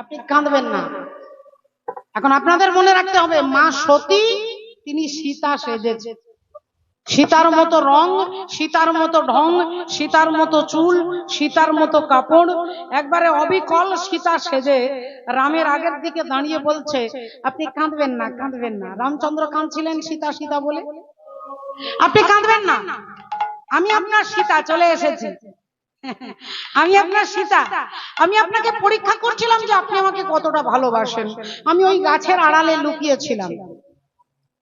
আপনি কাঁদবেন না। এখন আপনাদের মনে রাখতে হবে, মা সতী তিনি সীতা সেজেছে। সীতার মতো রং, সীতার মতো ঢং, সীতার মতো চুল, সীতার মতো কাপড়, একবারে অবিকল সীতা সেজে রামের আগের দিকে দাঁড়িয়ে বলছে আপনি কাঁদবেন না, কাঁদবেন না। রামচন্দ্র কাঁদছিলেন সীতা সীতা বলে। আপনি কাঁদবেন না, আমি আপনার সীতা চলে এসেছি, আমি আপনার সীতা। আমি আপনাকে পরীক্ষা করছিলাম যে আপনি আমাকে কতটা ভালোবাসেন। আমি ওই গাছের আড়ালে লুকিয়েছিলাম,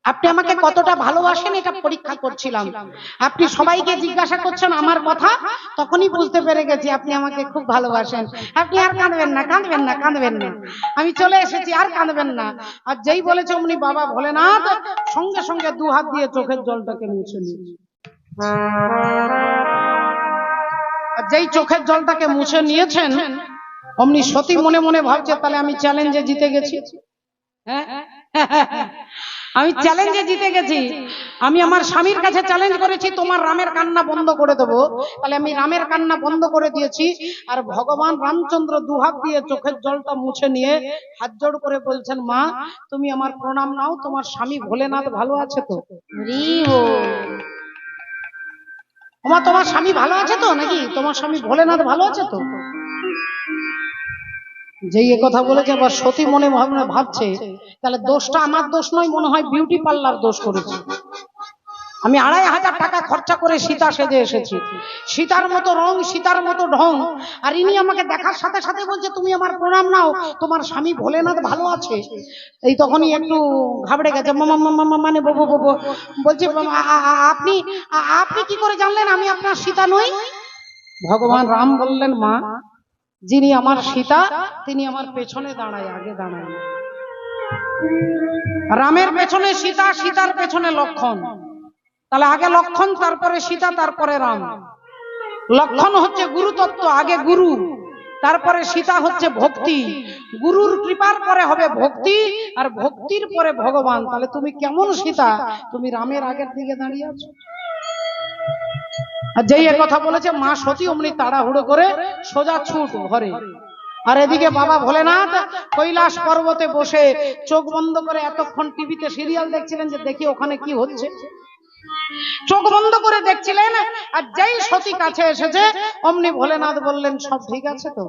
আপনি আমাকে কতটা ভালোবাসেন এটা পরীক্ষা করছিলাম। আপনি সবাইকে জিজ্ঞাসা করছেন আমার কথা, তখনই বুঝতে পেরে গেছি আপনি আমাকে খুব ভালোবাসেন। আপনি আর কাঁদবেন না, কাঁদবেন না, কাঁদবেন না, আমি চলে এসেছি, আর কাঁদবেন না। আর যেই বলেছে অমনি বাবা ভোলেনাথ সঙ্গে সঙ্গে দু হাত দিয়ে চোখের জলটাকে মুছে নিয়েছে। আর যেই চোখের জলটাকে মুছে নিয়েছেন অমনি সতী মনে মনে ভাবছে তাহলে আমি চ্যালেঞ্জে জিতে গেছি। হ্যাঁ, আমি চ্যালেঞ্জে জিতে গেছি। আমি আমার স্বামীর কাছে চ্যালেঞ্জ করেছি তোমার রামের কান্না বন্ধ করে দেবো, তাহলে আমি রামের কান্না বন্ধ করে দিয়েছি। আর ভগবান রামচন্দ্র দুহাত দিয়ে চোখের জলটা মুছে নিয়ে হাত জোড় করে বলছেন মা তুমি আমার প্রণাম নাও, তোমার স্বামী ভোলেনাথ ভালো আছে তো? তোমার স্বামী ভালো আছে তো নাকি? তোমার স্বামী ভোলেনাথ ভালো আছে তো? যেই এ কথা বলেছে আবার সতী মনে ভাবছে তাহলে দোষটা আমার দোষ নয়, মনে হয় বিউটি পার্লার দোষ করেছে। আমি ২৫০০ টাকা খরচা করে সীতা সেজে এসেছি, সীতার মতো রং, সীতার মতো ঢং, আর ইনি আমাকে দেখার সাথে সাথে বলছে তুমি আমার প্রণাম নাও, তোমার স্বামী ভোলেনাথ ভালো আছে। এই তখনই একটু ঘাবড়ে গেছে, মানে বলছে আপনি আপনি কি করে জানলেন আমি আপনার সীতা নই? ভগবান রাম বললেন মা যিনি আমার সীতা তিনি আমার পেছনে দাঁড়ায়, আগে দাঁড়ায়। রামের পেছনে সীতা, সীতার পেছনে লক্ষণ, তাহলে আগে লক্ষণ তারপরে সীতা তারপরে রাম। লক্ষণ হচ্ছে গুরুতত্ত্ব, আগে গুরু তারপরে সীতা হচ্ছে ভক্তি, গুরুর কৃপার পরে হবে ভক্তি, আর ভক্তির পরে ভগবান। তাহলে তুমি কেমন সীতা, তুমি রামের আগের দিকে দাঁড়িয়ে আছো। আর যেই এ কথা বলেছে মা সতী অমনি তাড়াহুড়ো করে সোজা ছুট ঘরে। আর এদিকে বাবা ভোলেনাথ কৈলাস পর্বতে বসে চোখ বন্ধ করে এতক্ষণ টিভিতে সিরিয়াল দেখছিলেন যে দেখি ওখানে কি হচ্ছে, চোখ বন্ধ করে দেখছিলেন। আর যেই সতী কাছে এসেছে অমনি ভোলেনাথ বললেন সব ঠিক আছে তো?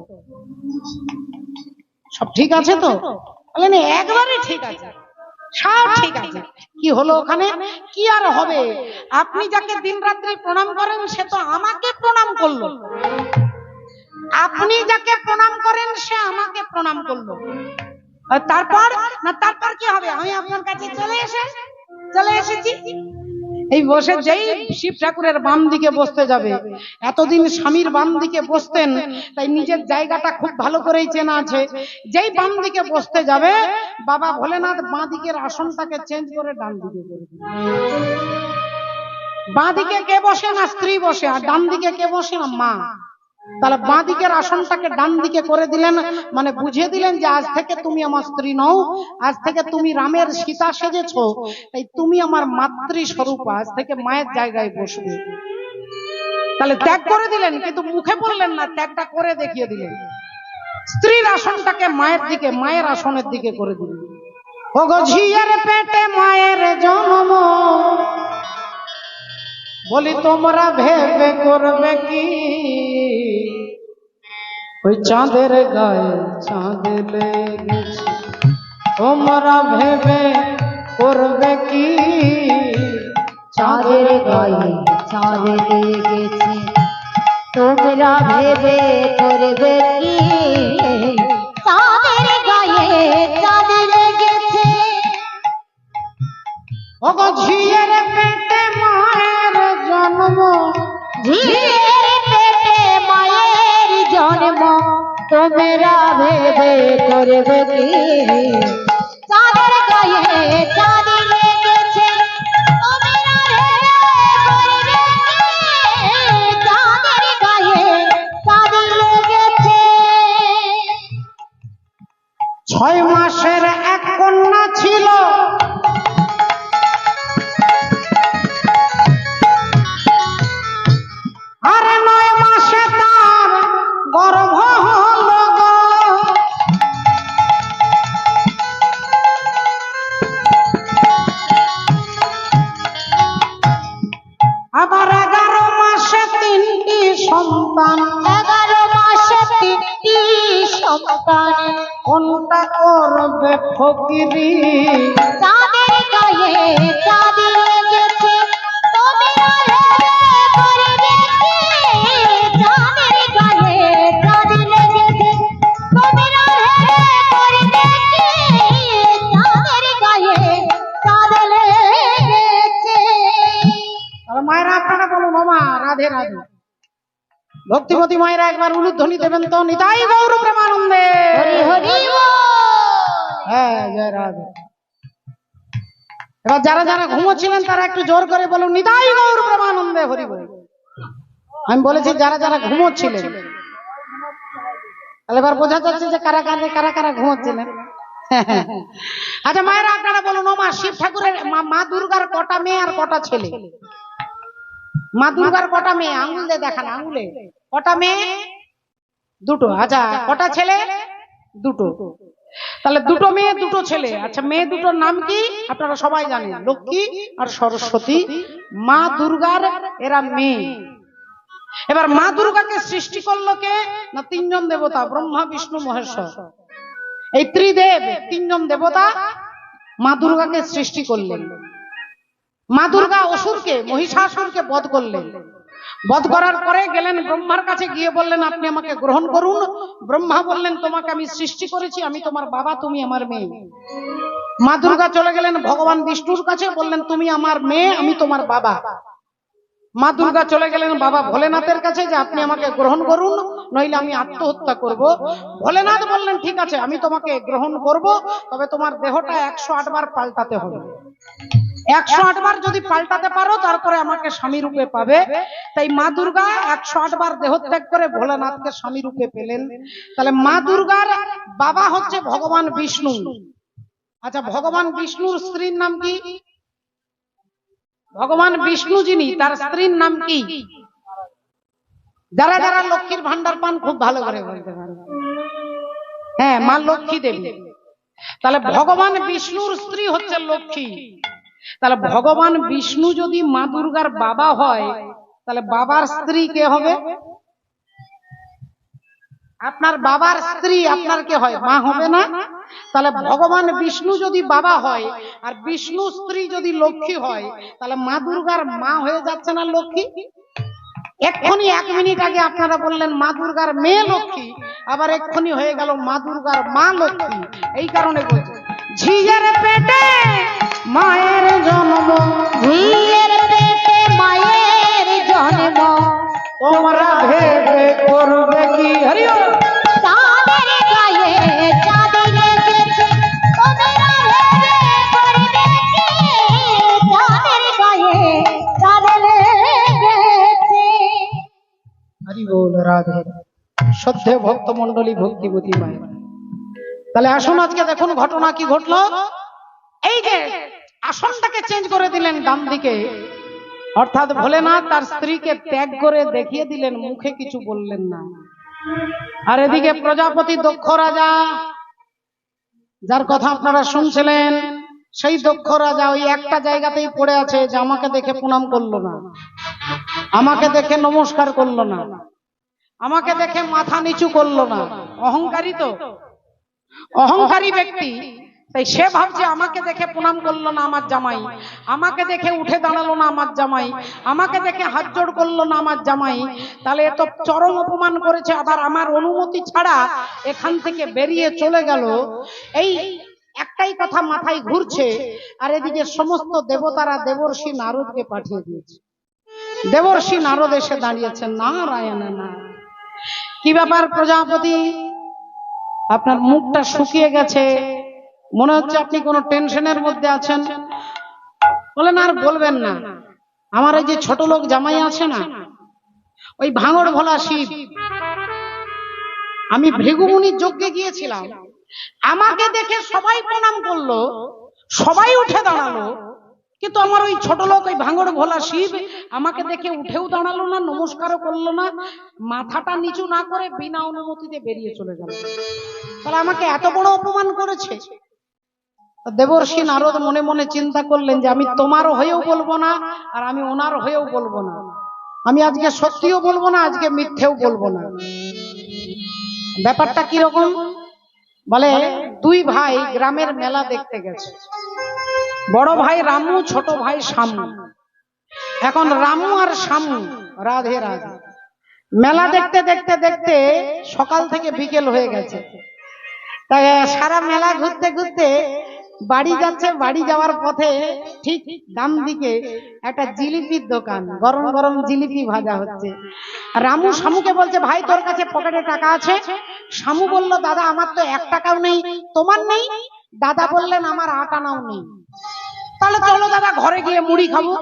সব ঠিক আছে তো? বললেন একবারে ঠিক আছে, সব ঠিক আছে। কি হলো ওখানে? কি আর হবে, আপনি যাকে দিন রাত্রি প্রণাম করেন সে তো আমাকে প্রণাম করলো, আপনি যাকে প্রণাম করেন সে আমাকে প্রণাম করলো। তারপর না, তারপর কি হবে? আমি আপনার কাছে চলে এসেছি। এই বসে যেই শিব ঠাকুরের বাম দিকে বসতে যাবে, এতদিন স্বামীর বাম দিকে বসতেন তাই নিজের জায়গাটা খুব ভালো করেই চেনা আছে। যেই বাম দিকে বসতে যাবে বাবা ভোলেনাথ বাঁ দিকের আসনটাকে চেঞ্জ করে ডান দিকে করে দিলেন। বাঁ দিকে কে বসে না? স্ত্রী বসে। আর ডান দিকে কে বসে না? মা। তাহলে বাঁ দিকের আসনটাকে ডান দিকে করে দিলেন, মানে বুঝিয়ে দিলেন যে আজ থেকে তুমি আমার স্ত্রী নও, আজ থেকে তুমি রামের সীতা সেজেছো, তাই তুমি আমার মাতৃ স্বরূপ, আজ থেকে মায়ের জায়গায় বসবে। তাহলে ত্যাগ করে দিলেন, কিন্তু মুখে বললেন না, ত্যাগটা করে দেখিয়ে দিলেন। স্ত্রীর আসনটাকে মায়ের দিকে, মায়ের আসনের দিকে করে দিলেন। ওগো ঝিয়ের পেটে মায়ের জন্ম, বলি তোমরা ভেবে করবে কি? ওই চাঁদের গায়ে চাঁদ লেগেছে, তোমরা ভেবে করবে কি? চাঁদের গায়ে চাঁদ লেগেছে, তোমরা ভেবে করবে কি? চাঁদের গায়ে চাঁদ লেগেছে। ওগো ঝিয়ের পেটে মায়ের জন্ম, ঝিয়ের পেটে মায়ের জন্ম, তোমরা ভেবে করবে কি? চাঁদের গায়ে চাঁদ লেগেছে, তোমরা ভেবে করবে কি? চাঁদের গায়ে চাঁদ লেগেছে। 6 মাসের এক কন্যা ছিল, আর 9 মাসে তার গর্ভ হলো গো। কানে কোনটা করবে ফকিরি চাঁদের গায়ে চাঁদ লেগেছে তোমরা হেরে করবে কি চাঁদের গায়ে চাঁদ লেগেছে তোমরা হেরে করবে কি চাঁদের গায়ে চাঁদ লেগেছে। তাহলে মায়েরা আপনারা বলুন মামা রাধে রাধে। ভক্তিমতী মায়েরা একবার উলুধ্বনি দেবেন তো, নিতাই গৌর প্রেমানন্দে। হরি হরি বল। হ্যাঁ জয় রাধে। এবার যারা যারা ঘুমোচ্ছিলেন তারা একটু জোর করে বলুন নিতাই গৌর প্রেমানন্দে হরি বল। আমি বলেছি যারা যারা ঘুমোচ্ছিলেন, তাহলে এবার বোঝা যাচ্ছে যে কারা কারা কারা কারা ঘুমোচ্ছিলেন। আচ্ছা মায়েরা আপনারা বলুন ও মা, শিব ঠাকুরের মা দুর্গার কটা মেয়ে আর কটা ছেলে? মা দুর্গার কটা মেয়ে? আঙুল দিয়ে দেখান, আঙুলে কটা মেয়ে? দুটো। আচ্ছা কটা ছেলে? দুটো। তাহলে দুটো মেয়ে দুটো ছেলে। আচ্ছা মেয়ে দুটোর নাম কি আপনারা সবাই জানেন, লক্ষ্মী আর সরস্বতী। মা দুর্গার এরা মেয়ে। এবার মা দুর্গাকে সৃষ্টি করলো কে না তিনজন দেবতা, ব্রহ্মা বিষ্ণু মহেশ্বর। এই ত্রিদেব তিনজন দেবতা মা দুর্গাকে সৃষ্টি করলেন। মা দুর্গা অসুরকে মহিষাসুরকে বধ করলেন। বধ করার পরে গেলেন ব্রহ্মার কাছে, গিয়ে বললেন আপনি আমাকে গ্রহণ করুন। ব্রহ্মা বললেন তোমাকে আমি সৃষ্টি করেছি, আমি তোমার বাবা, তুমি আমার মেয়ে। মা দুর্গা চলে গেলেন ভগবান বিষ্ণুর কাছে, বললেন তুমি আমার মেয়ে, আমি তোমার বাবা। মা দুর্গা চলে গেলেন বাবা ভোলেনাথের কাছে যে আপনি আমাকে গ্রহণ করুন, নইলে আমি আত্মহত্যা করব। ভোলেনাথ বললেন ঠিক আছে আমি তোমাকে গ্রহণ করব, তবে তোমার দেহটা 108 বার পাল্টাতে হবে। 108 বার যদি পাল্টাতে পারো তারপরে আমাকে স্বামী রূপে পাবে। তাই মা দুর্গা 108 বার দেহত্যাগ করে ভোলেনাথকে স্বামী রূপে পেলেন। তাহলে মা দুর্গার বাবা হচ্ছে ভগবান বিষ্ণু। আচ্ছা ভগবান বিষ্ণুর স্ত্রীর নাম কি? ভগবান বিষ্ণু যিনি তার স্ত্রীর নাম কি? যারা যারা লক্ষ্মীর ভান্ডার পান খুব ভালো করে বলতে পারে। হ্যাঁ মা লক্ষ্মী দেবী। তাহলে ভগবান বিষ্ণুর স্ত্রী হচ্ছে লক্ষ্মী। তাহলে ভগবান বিষ্ণু যদি মা দুর্গার বাবা হয়, তাহলে বাবার স্ত্রী কে হবে? আপনার বাবার স্ত্রী আপনার কে হয়? মা হবে না? তাহলে ভগবান বিষ্ণু যদি বাবা হয় আর বিষ্ণু স্ত্রী যদি লক্ষ্মী হয়, তাহলে মা দুর্গার মা হয়ে যাচ্ছে না লক্ষ্মী? এক্ষুনি 1 মিনিট আগে আপনারা বললেন মা দুর্গার মেয়ে লক্ষ্মী, আবার এক্ষুনি হয়ে গেল মা দুর্গার মা লক্ষ্মী। এই কারণে বলছে ঝিয়ের পেটে মায়ের জন্ম, ঝিয়ের পেটে মায়ের জন্ম তোমরা ভেবে করবে কি? হরি বল। চাঁদের গায়ে চাঁদ লেগেছে তোমরা হেরে করবে কি চাঁদের গায়ে চাঁদ লেগেছে। হরি বল রাধে। শ্রদ্ধেয় ভক্ত মন্ডলী, ভক্তিবতী মায়ের। তাহলে আসুন আজকে দেখুন ঘটনা কি ঘটলো। এই যে আসনটাকে চেঞ্জ করে দিলেন ডান দিকে, অর্থাৎ ভোলেনাথ তার স্ত্রীকে ত্যাগ করে দেখিয়ে দিলেন, মুখে কিছু বললেন না। আর এদিকে প্রজাপতি দক্ষ রাজা, যার কথা আপনারা শুনছিলেন, সেই দক্ষ রাজা ওই একটা জায়গাতেই পড়ে আছে যে আমাকে দেখে প্রণাম করলো না, আমাকে দেখে নমস্কার করলো না, আমাকে দেখে মাথা নিচু করলো না। অহংকারী তো, অহংকারী ব্যক্তি। তাই সে ভাবছে আমাকে দেখে প্রণাম করলো না আমার জামাই, আমাকে দেখে উঠে দাঁড়ালো না আমার জামাই, আমাকে দেখে হাত জোড় করলো না আমার জামাই, তাহলে এ তো চরম অপমান করেছে, আবার আমার অনুমতি ছাড়া এখান থেকে বেরিয়ে চলে গেল। এই একটাই কথা মাথায় ঘুরছে। আর এদিকে সমস্ত দেবতারা দেবর্ষি নারদকে পাঠিয়ে দিয়েছে। দেবর্ষি নারদ এসে দাঁড়িয়েছেন, নারায়ণ না। কি ব্যাপার প্রজাপতি, আপনার মুখটা শুকিয়ে গেছে, মনে হচ্ছে আপনি কোনো টেনশনের মধ্যে আছেন। বলেন আর বলবেন না, আমার এই যে ছোট লোক জামাই আছে না, ওই ভাঙড় ভোলা শিব, আমি ভৃগুমুনির যজ্ঞে গিয়েছিলাম, আমাকে দেখে সবাই প্রণাম করলো, সবাই উঠে দাঁড়ালো, কিন্তু আমার ওই ছোট লোক ওই ভাঙড় ভোলা শিব আমাকে দেখে উঠেও দাঁড়ালো না, নমস্কারও করলো না, মাথাটা নিচু না করে বিনা অনুমতিতে বেরিয়ে চলে গেল। তাহলে আমাকে এত বড় অপমান করেছে। দেবর্ষি নারদ মনে মনে চিন্তা করলেন যে আমি তোমার হয়েও বলবো না, আর আমি ওনার হয়েও বলবো না, আমি আজকে সত্যিও বলবো না, আজকে মিথ্যেও বলবো না। ব্যাপারটা কিরকম বলে দুই ভাই গ্রামের মেলা দেখতে গেছে। বড় ভাই রামু, ছোট ভাই শামু। এখন রামু আর শামু রাধে রাধে মেলা দেখতে দেখতে দেখতে সকাল থেকে বিকেল হয়ে গেছে। তাই সারা মেলা ঘুরতে ঘুরতে বাড়ি যাচ্ছে। বাড়ি যাওয়ার পথে ঠিক ডান দিকে একটা জিলিপির দোকান, গরম গরম জিলিপি ভাজা হচ্ছে। রামু শামুকে বলছে, ভাই তোর কাছে পকেটে টাকা আছে? শামু বলল, দাদা আমার তো 1 টাকাও নেই। তোমার নেই? দাদা বললেন, আমার 8 আনাও নেই। তাহলে চলো দাদা ঘরে গিয়ে মুড়ি খাবো।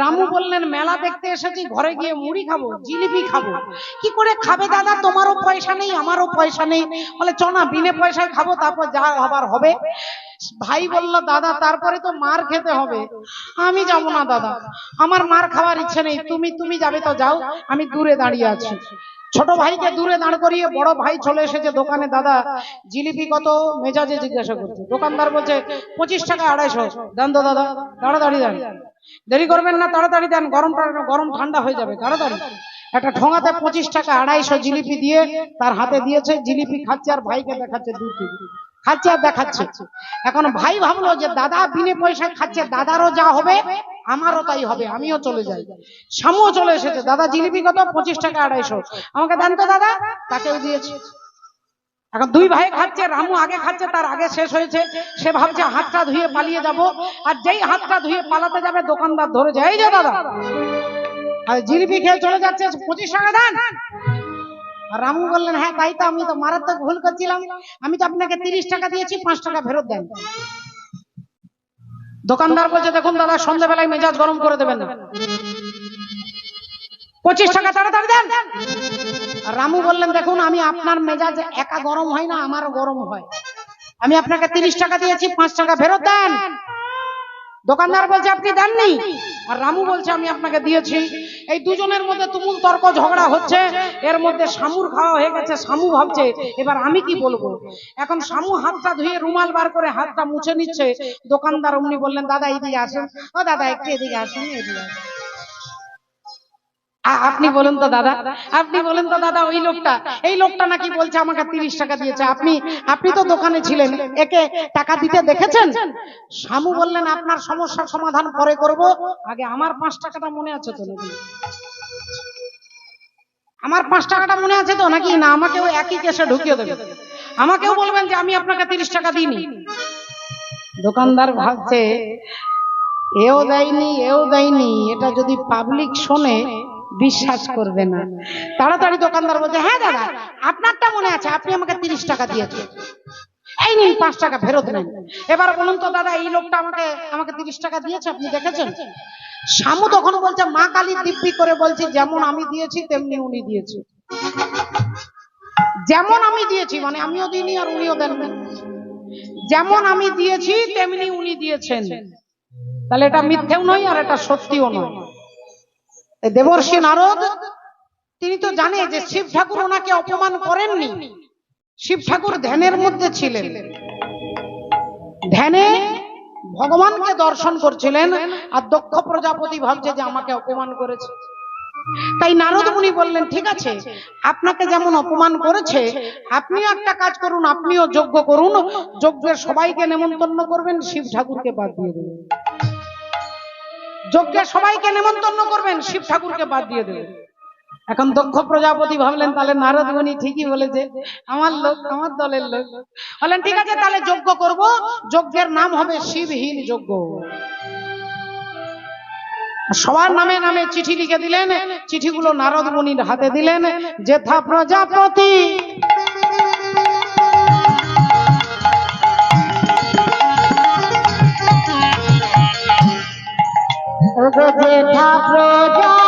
রামু বললেন, মেলা দেখতে এসেছি, ঘরে গিয়ে মুড়ি খাবো, জিলিপি খাবো? কি করে খাবে দাদা, তোমারও পয়সা নেই আমারও পয়সা নেই। বলে চ না, বিনে পয়সায় খাবো, তারপর যা হবার হবে। ভাই বলল, দাদা তারপরে তো মার খেতে হবে। আমি যাব না দাদা, আমার মার খাওয়ার ইচ্ছে নেই, তুমি যাবে তো যাও, আমি দূরে দাঁড়িয়ে আছি। ছোট ভাইকে দূরে দাঁড় করিয়ে বড় ভাই চলে এসেছে দোকানে। দাদা জিলিপি কত? মেজাজে জিজ্ঞাসা করছে। দোকানদার বলছে 25 টাকা 250। দেন তো দাদা, তাড়াতাড়ি দেন, দেরি করবেন না, তাড়াতাড়ি দেন, গরম ঠান্ডা হয়ে যাবে, তাড়াতাড়ি। একটা ঠোঙাতে 25 টাকা 250 জিলিপি দিয়ে তার হাতে দিয়েছে। জিলিপি খাচ্ছে আর ভাইকে দেখাচ্ছে দূর থেকে, খাচ্ছে আর দেখাচ্ছে। এখন ভাই ভাবলো যে দাদা বিনে পয়সায় খাচ্ছে, দাদারও যা হবে আমারও তাই হবে, আমিও চলে যাই। শামুও চলে এসেছে। দাদা জিলিপি কত? 25 টাকা 250। আমাকে দেন তো দাদা। তাকেও দিয়েছে। এখন দুই ভাই খাচ্ছে, রামু আগে খাচ্ছে, তার আগে শেষ হয়েছে। সে ভাবছে হাতটা ধুয়ে পালিয়ে যাব, আর যেই হাতটা ধুয়ে পালাতে যাবে দোকানদার ধরে যায়, এই যে দাদা, আর জিলিপি খেয়ে চলে যাচ্ছে, 25 টাকা দেন। রামু বললেন, হ্যাঁ তাই তো, আমি তো মারাত্মক ভুল করছিলাম, আমি তো আপনাকে 30 টাকা দিয়েছি, 5 টাকা ফেরত দেন। দোকানদার বলছে, দেখুন দাদা সন্ধ্যাবেলায় মেজাজ গরম করে দেবেন না, 25 টাকা তাড়াতাড়ি দেন। রামু বললেন, দেখুন আমি আপনার মেজাজ একা গরম হয় না, আমারও গরম হয়, আমি আপনাকে 30 টাকা দিয়েছি, 5 টাকা ফেরত দেন। দোকানদার বলছে, আপনি দেননি। আর রামু বলছে, আমি আপনাকে দিয়েছি। এই দুজনের মধ্যে তুমুল তর্ক ঝগড়া হচ্ছে। এর মধ্যে শামুর খাওয়া হয়ে গেছে। শামু ভাবছে এবার আমি কি বলবো। এখন শামু হাতটা ধুয়ে রুমাল বার করে হাতটা মুছে নিচ্ছে। দোকানদার অমনি বললেন, দাদা এদিকে আসেন, ও দাদা একটু এদিকে আসেন, এদিকে আসেন। আপনি বলেন তো দাদা, আপনি বলেন তো দাদা, ওই লোকটা, এই লোকটা নাকি বলছে আমাকে 30 টাকা দিয়েছে, আপনি তো দোকানে ছিলেন, একে টাকা দিতে দেখেছেন? শামু বললেন, আপনার সমস্যার সমাধান পরে করব, আগে আমার 5 টাকাটা মনে আছে তো নাকি? আমার 5 টাকাটা মনে আছে তো নাকি? না আমাকেও একই কেসে ঢুকিয়ে দেবে, আমাকেও বলবেন যে আমি আপনাকে 30 টাকা দিইনি। দোকানদার ভাবছে এও দেয়নি, এটা যদি পাবলিক শোনে বিশ্বাস করবে না। তাড়াতাড়ি দোকানদার বলছে, হ্যাঁ দাদা আপনারটা মনে আছে, আপনি আমাকে 30 টাকা দিয়েছেন, এই নিন 5 টাকা ফেরত নেন। এবার বলুন তো দাদা, এই লোকটা আমাকে 30 টাকা দিয়েছে, আপনি দেখেছেন? শামু তখন বলছে, মা কালী দিব্যি করে বলছি, যেমন আমি দিয়েছি তেমনি উনি দিয়েছে। যেমন আমি দিয়েছি মানে আমিও দিইনি আর উনিও দেননি, যেমন আমি দিয়েছি তেমনি উনি দিয়েছেন। তাহলে এটা মিথ্যেও নয় আর এটা সত্যিও নয়। দেবর্ষি নারদ তিনি তো জানে যে শিব ঠাকুর ওনাকে অপমান করেননি। শিব ঠাকুর ধ্যানের মধ্যে ছিলেন, ধ্যানে ভগবানকে দর্শন করছিলেন, আর দক্ষ প্রজাপতি ভাবছে যে আমাকে অপমান করেছে। তাই নারদ মুনি বললেন, ঠিক আছে আপনাকে যেমন অপমান করেছে, আপনিও একটা কাজ করুন, আপনিও যজ্ঞ করুন, যজ্ঞের সবাইকে নেমন্তন্ন করবেন, শিব ঠাকুরকে বাদ দিয়ে দেবেন। যজ্ঞে সবাইকে নেমন্তন্ন করবেন, শিব ঠাকুরকে বাদ দিয়ে দেবেন। এখন দক্ষ প্রজাপতি ভাবলেন, তাহলে নারদ মুনি ঠিকই বলেছে, আমার লোক, আমার দলের লোক। বললেন ঠিক আছে, তাহলে যজ্ঞ করব, যজ্ঞের নাম হবে শিবহীন যজ্ঞ। সবার নামে নামে চিঠি লিখে দিলেন, চিঠিগুলো নারদ মুনির হাতে দিলেন। যেথা প্রজাপতি যেথা প্রজাপতি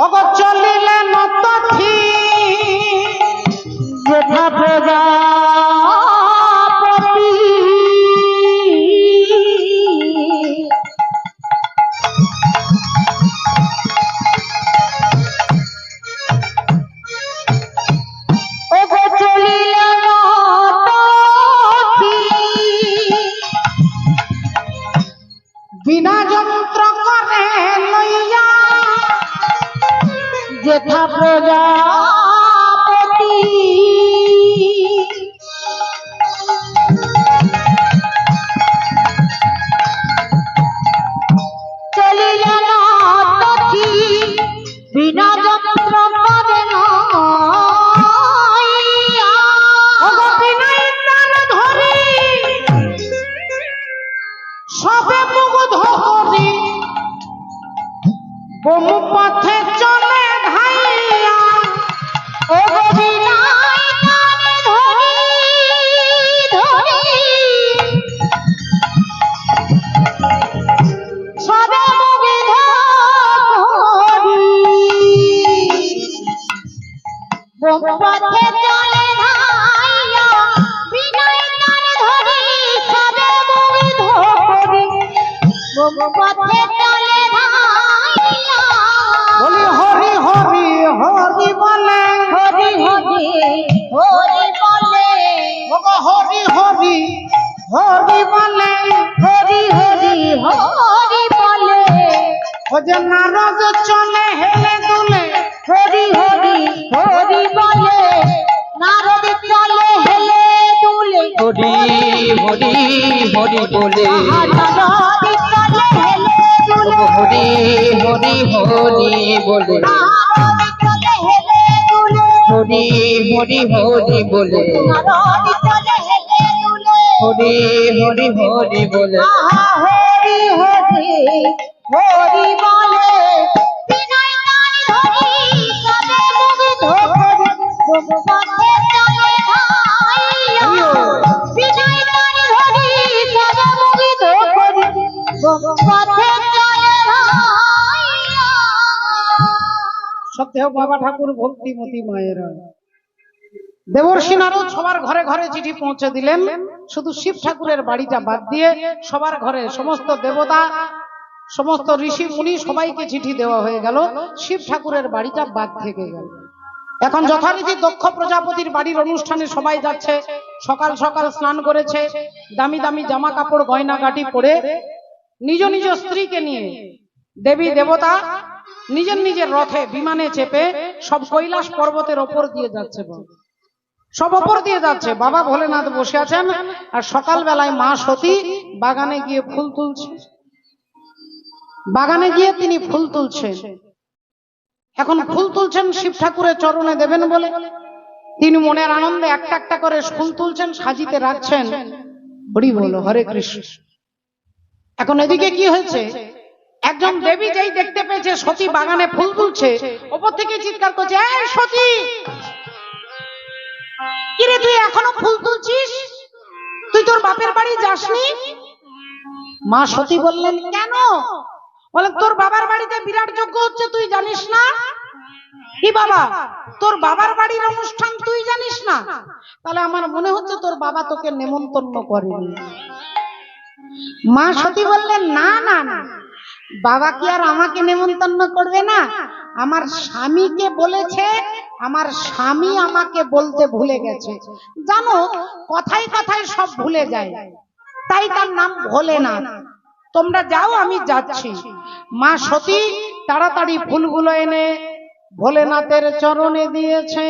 অগো চলিলেন তথি, যেথা প্রজাপতি ওগো চলিলেন তথি, বিনা যন্ত্র করে লইয়া যেথা প্রজাপতি চলিলেন তথি বিনা যন্ত্র করে লইয়া। ওগো বিনাই প্রাণ ধরি সবে মুগ্ধ করি বহু পথে চলে ধাইয়া। ওগো বিনাই প্রাণ ধরি ধরি সবে মুগ্ধ করি বহু পথে চলে ধাইয়া। বিনাই প্রাণ ধরি সবে মুগ্ধ করি বহু পথে চলে ধাইয়া। বলি হরি হরি হরি বলে হরি হরি হরি বলে ওগো হরি হরি হরি বলে হরি হরি হরি বলে ও যে নারদ চলে হেলে দুলে হরি হরি হরি বলে নারদ চলে হেলে দুলে হরি হরি হরি বলে নারদ চলে হেলে দুলে হরি হরি হরি বলে নারদ চলে হেলে দুলে হরি হরি হরি বলে নারদ চলে হেলে দুলে হরি হরি হরি বলে হরি হরি হরি বলে বিনয় প্রাণ ধরি সবে মুগ্ধ করি বহু পথে চলে ধাইয়া। বিনয় প্রাণ ধরি সবে মুগ্ধ করি বহু পথে চলে ধাইয়া। সত্যি বাবা ঠাকুর ভক্তিমতী মায়েরা দেবর্ষী নারদ সবার ঘরে ঘরে চিঠি পৌঁছে দিলেন। শুধু শিব ঠাকুরের বাড়িটা বাদ দিয়ে সবার ঘরে সমস্ত দেবতা সমস্ত ঋষি মুনি সবাইকে চিঠি দেওয়া হয়ে গেল, শিব ঠাকুরের বাড়িটা বাদ থেকে গেল। এখন যথারীতি দক্ষ প্রজাপতির বাড়ির অনুষ্ঠানে সবাই যাচ্ছে, সকাল সকাল স্নান করেছে, দামি দামি জামা কাপড় গয়না গাটি পরে নিজ নিজ স্ত্রীকে নিয়ে দেবী দেবতা নিজের নিজের রথে বিমানে চেপে সব কৈলাস পর্বতের ওপর দিয়ে যাচ্ছে, সব ওপর দিয়ে যাচ্ছে। বাবা ভোলেনাথ বসে আছেন আর সকাল বেলায় মা সতী বাগানে গিয়ে ফুল তুলছে, বাগানে গিয়ে তিনি ফুল তুলছেন। এখন ফুল তুলছেন শিব ঠাকুরের চরণে দেবেন বলে তিনি মনের আনন্দে একটা একটা করে ফুল তুলছেন, সাজিতে রাখছেন। হরি বল হরে কৃষ্ণ। এখন এদিকে কি হয়েছে, একজন দেবী যেই দেখতে পেয়েছে সতী বাগানে ফুল তুলছে, ওপর থেকে চিৎকার করছে, এই সতী, কিরে তুই এখনো ফুল তুলছিস? তুই তোর বাপের বাড়ি যাসনি? মা সতী বললেন, কেন? বলেন, তোর বাবার বাড়িতে বিরাট যজ্ঞ হচ্ছে, তুই জানিস না? কি বাবা, তোর বাবার বাড়ির অনুষ্ঠান তুই জানিস না? তাহলে আমার মনে হচ্ছে তোর বাবা তোকে নেমন্তন্ন করেনি। মা সতী বললেন, না না না, বাবা কি আর আমাকে নেমন্তন্ন করবে না? আমার স্বামীকে বলেছে, আমার স্বামী আমাকে বলতে ভুলে গেছে। জানো, কথায় কথায় সব ভুলে যায়, তাই তার নাম ভোলেনাথ। তোমরা যাও, আমি যাচ্ছি। মা সতী তাড়াতাড়ি ফুলগুলো এনে ভোলেনাথের চরণে দিয়েছে।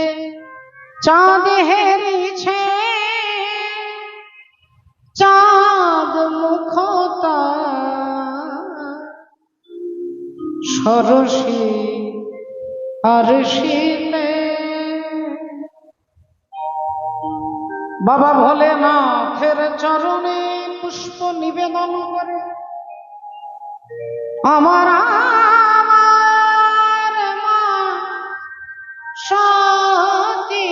চাঁদ হেরিছে চাঁদ মুখতা সরসী আর শিলে। বাবা ভোলেনাথের চরণে পুষ্প নিবেদন করে আমার আমার মা সতী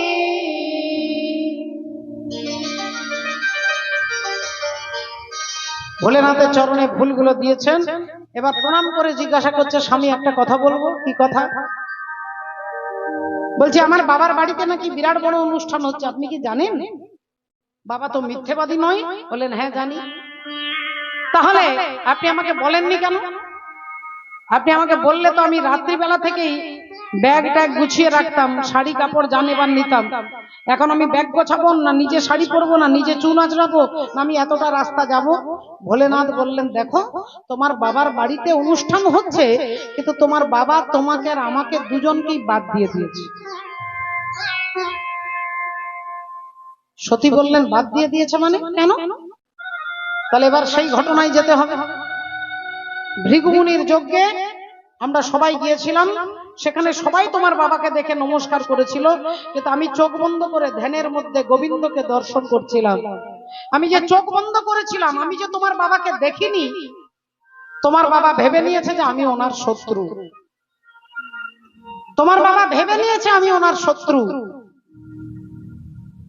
ভোলেনাথের চরণে ফুলগুলো দিয়েছেন। এবার প্রণাম করে জিজ্ঞাসা করছে, স্বামী একটা কথা বলবো। কি কথা? বলছে, আমার বাবার বাড়িতে নাকি বিরাট বড় অনুষ্ঠান হচ্ছে, আপনি কি জানেন? বাবা তো মিথ্যেবাদী নয়। বলেন, হ্যাঁ জানি। তাহলে আপনি আমাকে বলেননি কেন? আপনি আমাকে বললে তো আমি রাত্রিবেলা থেকেই ব্যাগ ট্যাগ গুছিয়ে রাখতাম, শাড়ি কাপড় জানেবার নিতাম। এখন আমি ব্যাগ গোছাবো না, নিজে শাড়ি পরবো না, নিজে চুন আঁচড়াবো না, আমি এতটা রাস্তা যাব? ভোলেনাথ বললেন, দেখো তোমার বাবার বাড়িতে অনুষ্ঠান হচ্ছে, কিন্তু তোমার বাবা তোমাকে আর আমাকে দুজনকেই বাদ দিয়ে দিয়েছে। সতী বললেন, বাদ দিয়ে দিয়েছে মানে কেন? তাহলে এবার সেই ঘটনায় যেতে হবে। ভৃগুমুনির যজ্ঞে আমরা সবাই গিয়েছিলাম, সেখানে সবাই তোমার বাবাকে দেখে নমস্কার করেছিল, কিন্তু আমি চোখ বন্ধ করে ধ্যানের মধ্যে গোবিন্দকে দর্শন করছিলাম। আমি যে চোখ বন্ধ করেছিলাম, আমি যে তোমার বাবাকে দেখিনি, তোমার বাবা ভেবে নিয়েছে যে আমি ওনার শত্রু। তোমার বাবা ভেবে নিয়েছে আমি ওনার শত্রু,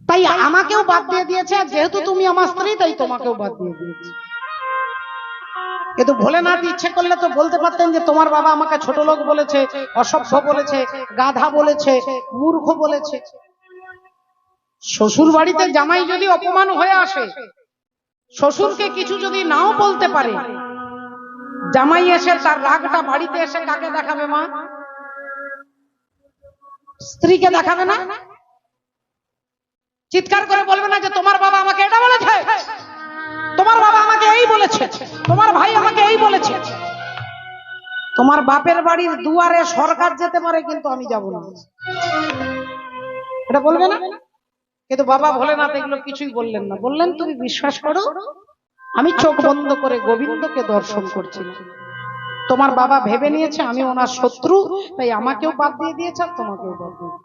তাই আমাকেও বাদ দিয়ে দিয়েছে। যেহেতু তুমি আমার স্ত্রী, তাই তোমাকেও বাদ দিয়ে দিয়েছে। কিন্তু ভোলেনাথ ইচ্ছে করলে তো বলতে পারতেন যে তোমার বাবা আমাকে ছোট লোক বলেছে, অসভ্য বলেছে, গাধা বলেছে, মূর্খ বলেছে। শ্বশুর বাড়িতে জামাই যদি অপমান হয়ে আসে, শ্বশুরকে কিছু যদি নাও বলতে পারে, জামাই এসে তার রাগটা বাড়িতে এসে কাকে দেখাবে? মা, স্ত্রীকে দেখাবে না? চিৎকার করে বলবে না যে তোমার বাবা আমাকে এটা বলেছে, তোমার বাবা আমাকে এই বলেছে, তোমার ভাই আমাকে এই বলেছে। তোমার বাপের বাড়ির দুয়ারে সরকার যেতে পারে, কিন্তু আমি যাব না, এটা বলবে না? কিন্তু বাবা ভোলেনাথ এগুলো কিছুই বললেন না। বললেন, তুমি বিশ্বাস করো, আমি চোখ বন্ধ করে গোবিন্দকে দর্শন করছি। তোমার বাবা ভেবে নিয়েছে আমি ওনার শত্রু, তাই আমাকেও বাদ দিয়ে দিয়েছে আর তোমাকেও বাদ দিয়ে।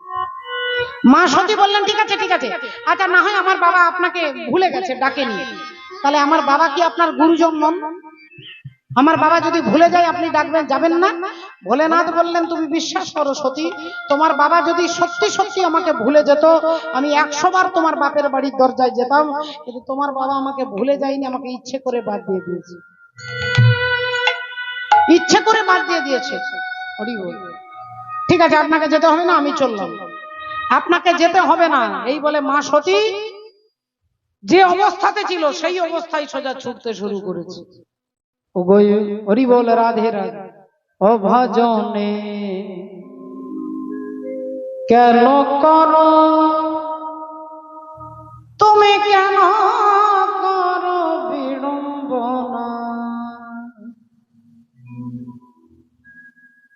মা সতী বললেন, ঠিক আছে ঠিক আছে, আচ্ছা না হয় আমার বাবা আপনাকে ভুলে গেছে, ডাকেনি, তাহলে আমার বাবা কি আপনার গুরুজন নন? আমার বাবা যদি ভুলে যায় আপনি ডাকবেন, যাবেন না? ভোলেনাথ বললেন, তুমি বিশ্বাস করো সতী, তোমার বাবা যদি সত্যি সত্যি আমাকে ভুলে যেত, আমি 100 বার তোমার বাপের বাড়ির দরজায় যেতাম, কিন্তু তোমার বাবা আমাকে ভুলে যায়নি, আমাকে ইচ্ছে করে বাদ দিয়ে দিয়েছে, ইচ্ছে করে বাদ দিয়ে দিয়েছে। হরি বল। ঠিক আছে, আপনাকে যেতে হবে না, আমি চললাম। আপনাকে যেতে হবে না এই বলে মা সতী যে অবস্থাতে ছিল সেই অবস্থায় সোজা ছুটতে শুরু করেছে। ও গো হরি বল, রাধে রাধে। ও ভজনে কেন করো তুমি, কেন করো বিড়ম্বনা?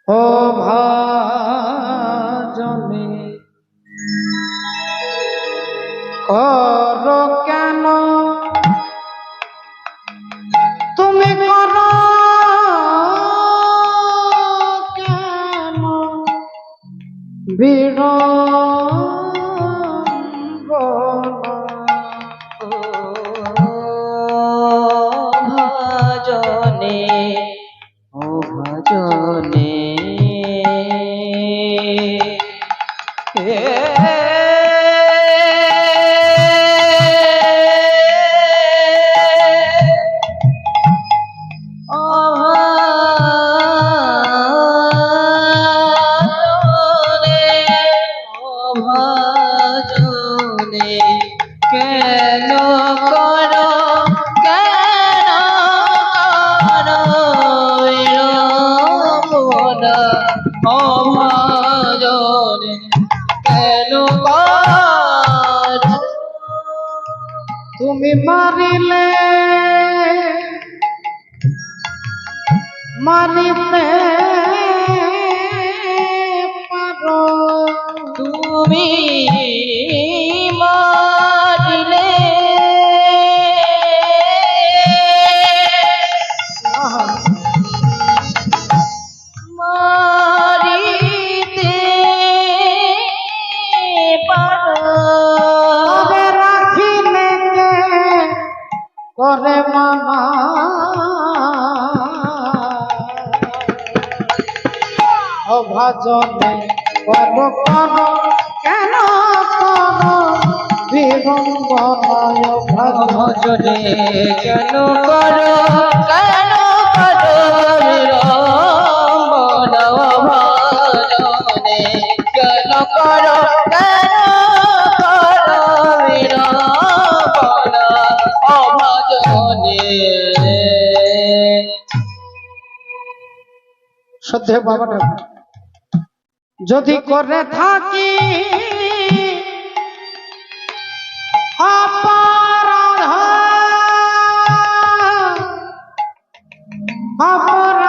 ও ভজনে করো কেন তুমি, করো কেন বিড়ম্বনা? ভজনে ও ভজনে কেন করো, কেন করো বিড়ম্বনা? ও ভজনে কেন করো? তুমি মারিলে মারিতে পারো, তুমি মারিলে মারিতে পারো, তবে রাখিলে কে করে মানা? ও ভজনে করো করো কেন করো বিড়ম্বনা? ও ভজনে ভজনে কেন করো, কেন করো বিড়ম্বনা? ভজনে কেন করো, কেন করো বিড়ম্বনা? ভজনে শ্রদ্ধেয় বাবা ঠাকুর, যদি করে থাকি অপরাধ অপরাধ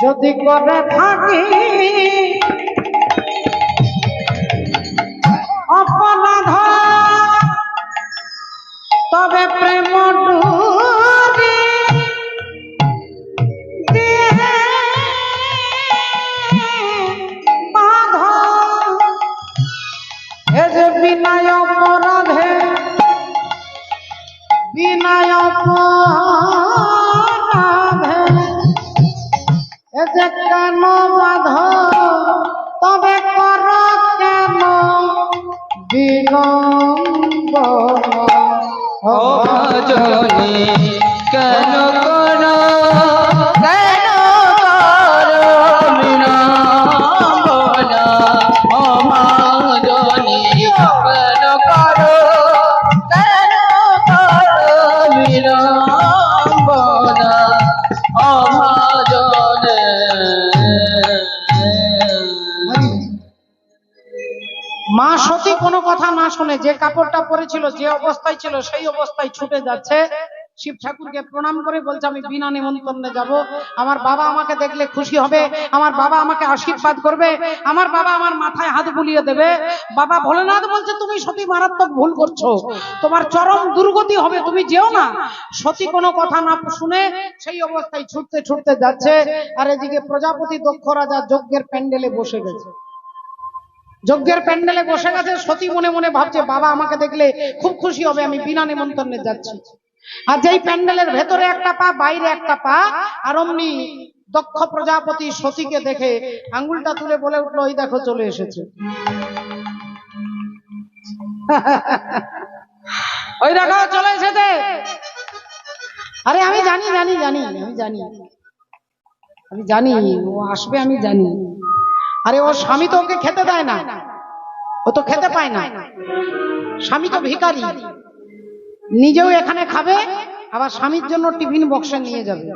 যদি করে থাকি অপরাধ তবে প্রেম ডুরি দিয়ে বাঁধ। এ যে বিনয় অপরাধে বিনয় অপরাধে এ যে কেন বাঁধ তবে কর কেন বিড়ম্বনা। ও জনি কেন করো কেন করো বিড়ম্বনা। ও জনি কেন করো কেন করো বিড়ম্বনা। ও জনে মা সতী কোনো কথা না শুনে যে কাপড়টা পরেছিল, যে অবস্থায় ছিল সেই অবস্থায় ছুটে যাচ্ছে। শিব ঠাকুরকে প্রণাম করে বলছে আমি বিনা নিমন্ত্রণে যাব, আমার বাবা আমাকে দেখলে খুশি হবে, আমার বাবা আমাকে আশীর্বাদ করবে, আমার বাবা আমার মাথায় হাত বুলিয়ে দেবে। বাবা ভোলেনাথ বলছে তুমি সতী মারাত্মক ভুল করছো, তোমার চরম দুর্গতি হবে, তুমি যেও না। সতী কোনো কথা না শুনে সেই অবস্থায় ছুটতে ছুটতে যাচ্ছে। আর এদিকে প্রজাপতি দক্ষ রাজা যজ্ঞের প্যান্ডেলে বসে গেছে। যজ্ঞের প্যান্ডেলে বসে গেছে। সতী মনে মনে ভাবছে বাবা আমাকে দেখলে খুব খুশি হবে, আমি বিনা নিমন্ত্রণে যাচ্ছি। আর যেই প্যান্ডেলের ভেতরে একটা পা বাইরে একটা পা, আর অমনি দক্ষ প্রজাপতি সতীকে দেখে আঙ্গুলটা তুলে বলে উঠলো ওই দেখো চলে এসেছে। ওই দেখো চলে এসেছে। আরে আমি জানি জানি জানি আমি জানি আমি জানি ও আসবে, আমি জানি। আরে ওর স্বামী তো ওকে খেতে দেয় না, ও তো খেতে পায় না, স্বামী তো ভিখারি, নিজেও এখানে খাবে আবার স্বামীর জন্য টিফিন বক্সে নিয়ে যাবে,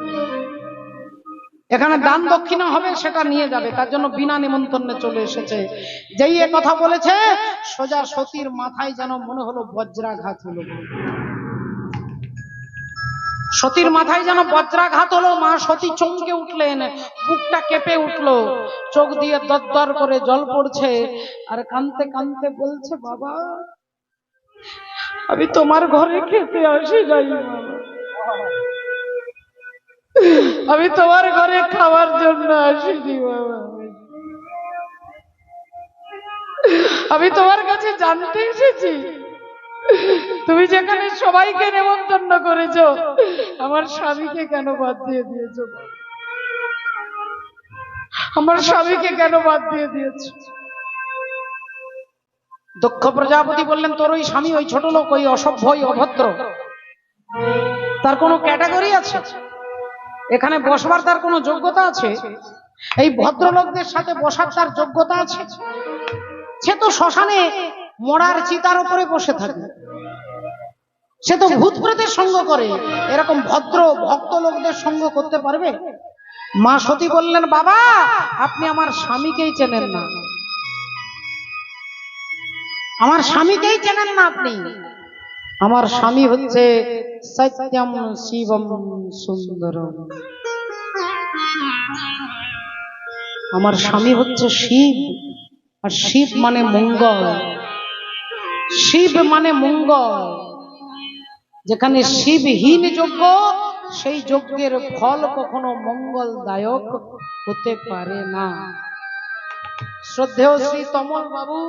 এখানে দান দক্ষিণা হবে সেটা নিয়ে যাবে, তার জন্য বিনা নিমন্ত্রণে চলে এসেছে। যেই এ কথা বলেছে সোজা সতীর মাথায় যেন মনে হলো বজ্রাঘাত হলো। সতীর মাথায় যেন বজ্রাঘাত হলো। মা সতী চমকে উঠলেন, বুকটা কেঁপে উঠলো, চোখ দিয়ে দরদর করে জল পড়ছে, আর কাঁদতে কাঁদতে বলছে বাবা আমি তোমার ঘরে খেতে আসি নাই বাবা, আমি তোমার ঘরে খাওয়ার জন্য আসিনি বাবা, আমি তোমার কাছে জানতে এসেছি তুমি যেখানে সবাইকে নেমন্তন্ন করেছো আমার স্বামীকে কেন বাদ দিয়ে দিয়েছো, আমার স্বামীকে কেন বাদ দিয়ে দিয়েছো। দক্ষ প্রজাপতি বললেন তোর ওই স্বামী ওই ছোট লোক, ওই অসভ্য, ওই অভদ্র, তার কোনো ক্যাটাগরি আছে? এখানে বসবার তার কোনো যোগ্যতা আছে? এই ভদ্রলোকদের সাথে বসার তার যোগ্যতা আছে? সে তো শ্মশানে মরার চিতার উপরে বসে থাকে, সে তো ভূত প্রেতের সঙ্গ করে, এরকম ভদ্র ভক্ত লোকদের সঙ্গ করতে পারবে? মা সতী বললেন বাবা আপনি আমার স্বামীকেই চেনেন না, আমার স্বামীকেই চেনেন না আপনি। আমার স্বামী হচ্ছে সত্যম শিবম সুন্দরম, আমার স্বামী হচ্ছে শিব, আর শিব মানে মঙ্গল, শিব মানে মঙ্গল। যেখানে শিবহীন যজ্ঞ সেই যজ্ঞের ফল কখনো মঙ্গলদায়ক হতে পারে না। শ্রদ্ধেয় শ্রী তমল বাবু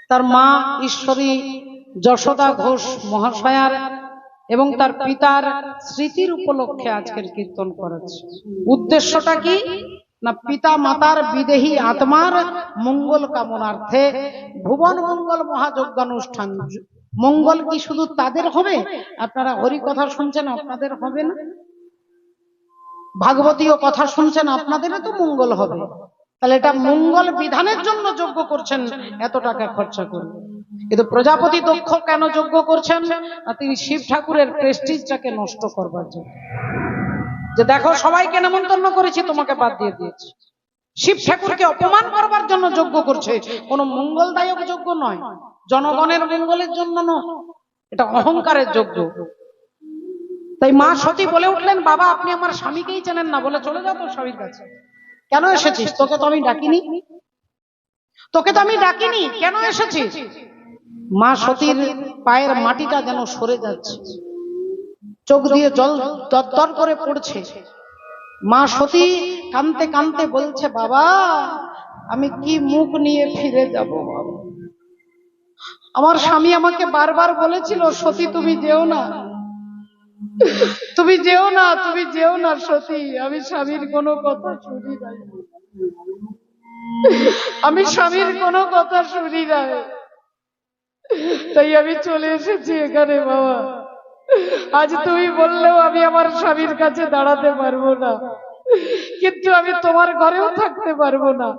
তার মা ঈশ্বরী যশোদা ঘোষ মহাশয়ার এবং তার পিতার স্মৃতির উপলক্ষে আজকের কীর্তন করেছে। উদ্দেশ্যটা কি না, পিতা মাতার বিদেহী আত্মার মঙ্গল কামনার্থে ভুবন মঙ্গল মহাযজ্ঞানুষ্ঠান। মঙ্গল কি শুধু তাদের হবে? আপনারা হরি কথা শুনছেন, আপনাদের হবে না? ভাগবতীয় কথা শুনছেন, আপনাদেরও তো মঙ্গল হবে। তাহলে এটা মঙ্গল বিধানের জন্য যজ্ঞ করছেন, এত টাকা খরচা করে। কিন্তু প্রজাপতি দক্ষ কেন যজ্ঞ করছেন? তিনি শিব ঠাকুরের প্রেস্টিজটাকে নষ্ট করবার জন্য। যে দেখো সবাইকে নেমন্তন্ন করেছি, তোমাকে বাদ দিয়ে দিয়েছি। শিব ঠাকুরকে অপমান করবার জন্য যজ্ঞ করছে, কোনো মঙ্গলদায়ক যজ্ঞ নয়, জনগণের মঙ্গলের জন্য নয়, এটা অহংকারের যজ্ঞ। তাই মা সতী বলে উঠলেন, বাবা আপনি আমার স্বামীকেই চেনেন না, বলে চলে যাও তোর স্বামীর কাছে। কেন এসেছিস? তোকে তো আমি ডাকিনি, তোকে তো আমি ডাকিনি, কেন এসেছিস? মা সতীর পায়ের মাটিটা যেন সরে যাচ্ছে, চোখ দিয়ে জল দরদর করে পড়ছে। মা সতী কাঁদতে কাঁদতে বলছে, বাবা আমি কি মুখ নিয়ে ফিরে যাব বাবা? আমার স্বামী আমাকে বারবার বলেছিল, সতী তুমি যেও না, তুমি যেও না, তুমি যেও না সতী। আমি স্বামীর কোনো কথা শুনি নাই, আমি স্বামীর কোনো কথা শুনি নাই, তাই আমি চলে এসেছি এখানে বাবা। আজ তুমি বললেও আমি আমার স্বামীর কাছে দাঁড়াতে পারবো না, কিন্তু আমি তোমার ঘরেও থাকতে পারবো না।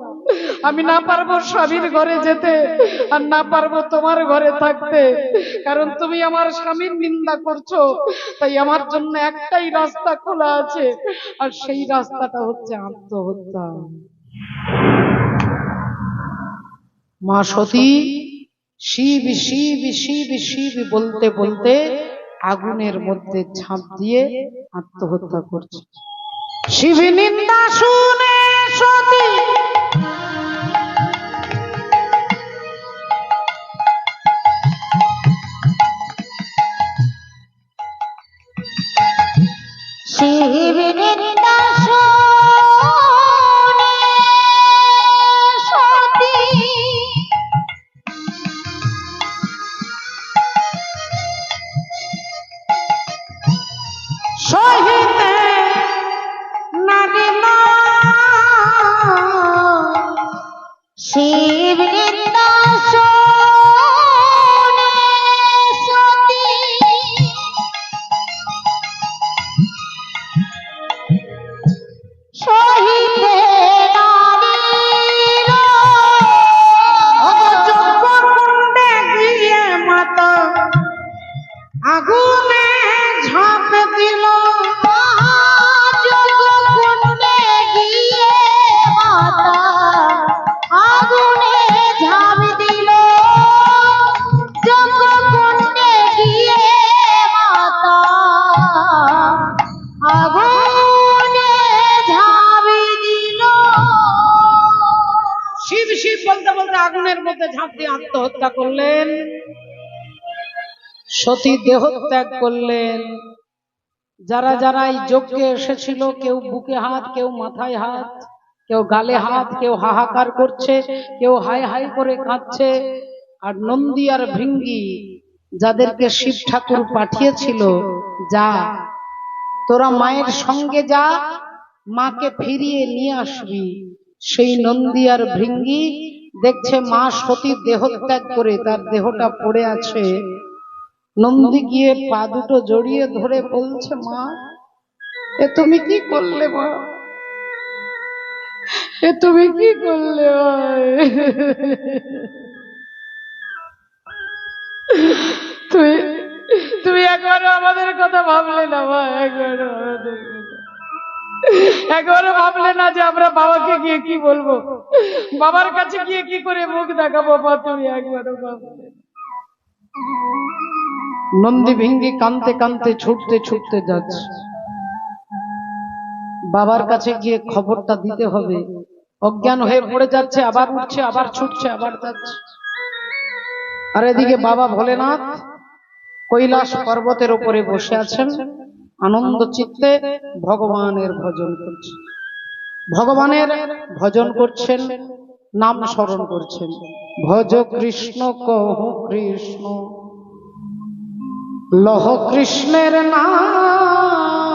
আমি না পারবো স্বামীর ঘরে যেতে, আর না পারবো তোমার ঘরে থাকতে, কারণ তুমি আমার স্বামীর নিন্দা করছো। তাই আমার জন্য একটাই রাস্তা খোলা আছে, আর সেই রাস্তাটা হচ্ছে আত্মহত্যা। মা সতী শিব শিব শিব শিব বলতে বলতে আগুনের মধ্যে ঝাঁপ দিয়ে আত্মহত্যা করছে। শিব নিন্দা শুনে সতী শিব নিন্দা শুনে সতী সহিতে নারিল, শিব নিন্দা শুনে সতী সহিতে নারিল, যজ্ঞকুণ্ডে গিয়ে মাতা আগুনে ঝাঁপ দিল। যজ্ঞকুণ্ডে গিয়ে মাতা আগুনে ঝাঁপ দিল, যজ্ঞকুণ্ডে গিয়ে মাতা আগুনে ঝাঁপ দিল। শিব শিব বলতে বলতে আগুনের মধ্যে ঝাঁপ দিয়ে আত্মহত্যা করলেন। সতী দেহত্যাগ করলেন। যারা যারা এই যজ্ঞে এসেছিল, কেউ বুকে হাত, কেউ মাথায় হাত, কেউ গালে হাত, কেউ হাহাকার করছে, কেউ হাই হাই করে কাঁদছে। আর নন্দী আর ভৃঙ্গি যাদেরকে শিব ঠাকুর পাঠিয়েছিল, যা তোরা মায়ের সঙ্গে যা, মাকে ফিরিয়ে নিয়ে আসবি, সেই নন্দী আর ভৃঙ্গি দেখছে মা সতী দেহত্যাগ করে তার দেহটা পড়ে আছে। নন্দী গিয়ে পা দুটো জড়িয়ে ধরে বলছে, মা এ তুমি কি করলে মা, এ তুমি কি করলে মা? তুমি তুমি একবারও আমাদের কথা ভাবলে না মা, একবারও ভাবলে না যে আমরা বাবাকে গিয়ে কি বলবো, বাবার কাছে গিয়ে কি করে মুখ দেখাবো মা, তুমি একবারও ভাবলে। নন্দী ভিঙ্গি কাঁদতে কাঁদতে ছুটতে ছুটতে যাচ্ছে, বাবার কাছে গিয়ে খবরটা দিতে হবে। অজ্ঞান হয়ে পড়ে যাচ্ছে, আবার উঠছে, আবার ছুটছে, আবার যাচ্ছে। আর এদিকে বাবা ভোলেনাথ কৈলাস পর্বতের উপরে বসে আছেন, আনন্দ চিত্তে ভগবানের ভজন করছেন। ভগবানের ভজন করছেন, নাম স্মরণ করছেন। ভজ কৃষ্ণ কহ কৃষ্ণ, লহ কৃষ্ণের নাম,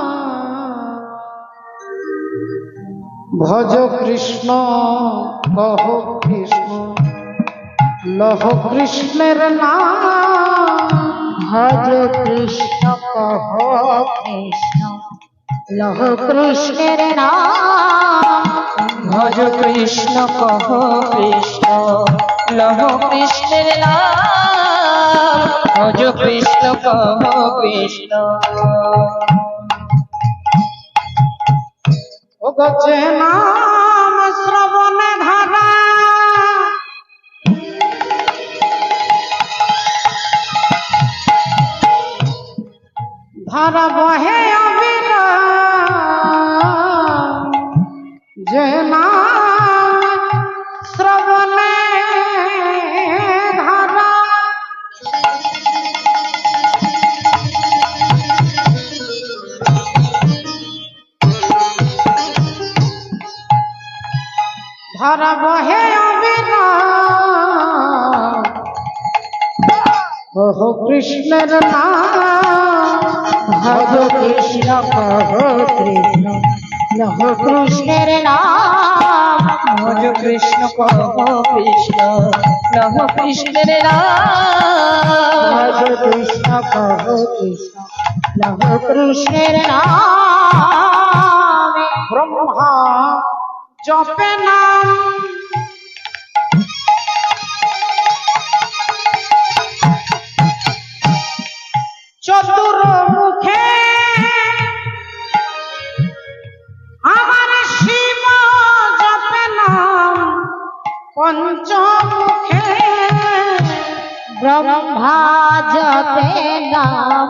ভজ কৃষ্ণ কহ কৃষ্ণ লহ কৃষ্ণের নাম। ভজ কৃষ্ণ কহ কৃষ্ণ লহ কৃষ্ণের নাম। ভজ কৃষ্ণ কহ কৃষ্ণ লহ কৃষ্ণের নাম। ভজ কৃষ্ণ কহ কৃষ্ণ। ও গছে নাম শ্রবণে ধারা ধারা বহে অবিরাম। যে নাম শ্রবণে ধারা ধারা বহে অবিরাম। ওহ কৃষ্ণের নাম। ভজ কৃষ্ণ কহ কৃষ্ণ লহ কৃষ্ণের নাম। ভজ কৃষ্ণ কহ কৃষ্ণ লহ কৃষ্ণের নাম। ভজ কৃষ্ণ কহ কৃষ্ণ লহ কৃষ্ণের নাম। ব্রহ্মা জপে নাম চতুর মুখে আমার শিব জপে নাম পঞ্চমুখে। ব্রহ্মা জপে নাম